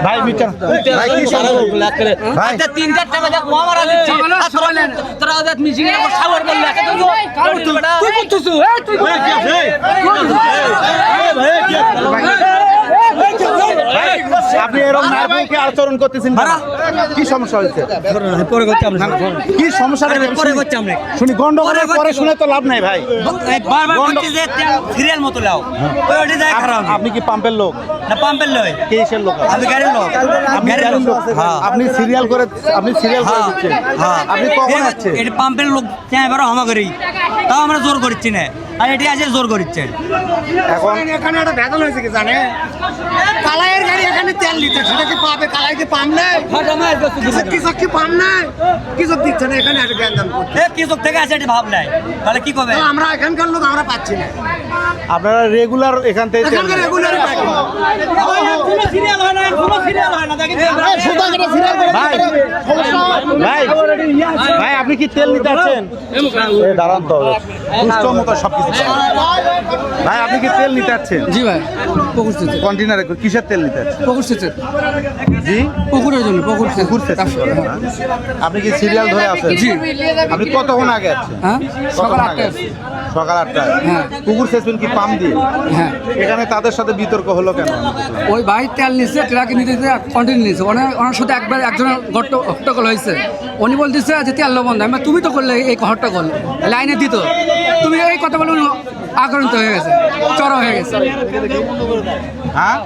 ভাই মিটার ভাই কি ভাই আচ্ছা 3-4 টাকা যা কম আর দিচ্ছি তোরা ওদের মিশিং এর সাবর করলে এত তো তুই করছিস তুই আপনি এরকম নারীকে আচরণ করতেছেন কি সমস্যা হয়েছে পরে করতে আমরা কি সমস্যা পরে করতে আমরা শুনি গন্ডগোলের পরে শুনে তো লাভ নাই ভাই বারবার বলছি যে সিরিয়াল মতো লাও ওই ওটা যায় খারাপ আপনি কি পাম্পের লোক না পাম্পের লয় কেসের লোক আমি গাড়ির লোক আপনি সিরিয়াল করে দিচ্ছেন আপনি কখন আসছেন এটা পাম্পের লোক হ্যাঁ এবারও হামা করি তাও আমরা জোর করছি না আর এটি আছে জোর করছে এখন এখানে একটা ভেজাল হয়েছে কি জানে কালাইয়ের গাড়ি এখানে তেল দিচ্ছে সেটা কি পাবে কালাই কি পাম নাই কৃষক কি পাম নাই কৃষক দিচ্ছে না এখানে একটা জ্ঞান দান করছে কৃষক থেকে আছে এটি ভাব নাই তাহলে কি করবে আমরা এখানকার লোক আমরা পাচ্ছি না আপনারা রেগুলার এখান থেকে তেল এখানকার নেন। রেগুলার পাই কোনো সিরিয়াল হয় না কোনো সিরিয়াল হয় না দেখেন ভাই ভাই আপনি কি তেল নিতে আসছেন দাঁড়ান তো সুস্থ মতো সবকিছু ভাই আপনি কি তেল নিতে আসছেন জি ভাই পুকুর সেচে কন্টেনারে কিসের তেল নিতে আসছেন পুকুর সেচে জি পুকুরের জন্য পুকুর সেচ পুকুর সেচ করেন, না? আপনি কি সিরিয়াল ধরে আছেন জি। আপনি কতক্ষণ আগে আছেন হ্যাঁ সকাল কতক্ষণ আগে 8টায় আছেন? সকাল 8টায় হ্যাঁ। পুকুর সেচবেন কি পাম্প দিয়ে হ্যাঁ এখানে তাদের সাথে বিতর্ক হলো কেন ওই ভাই তেল নিচ্ছে ট্রাকে নিতে কন্টিনিউ নিচ্ছে ওনার সাথে একবার একজনের হট্টগোল হয়েছে উনি বলতেছে যে তেল বন্ধ আমি বললাম, তুমি তো করলে এই হট্টগোল লাইনে দিত তুমি এই কথা বলে আগ্রহিত হয়ে গেছে চড়া হয়ে গেছে হ্যাঁ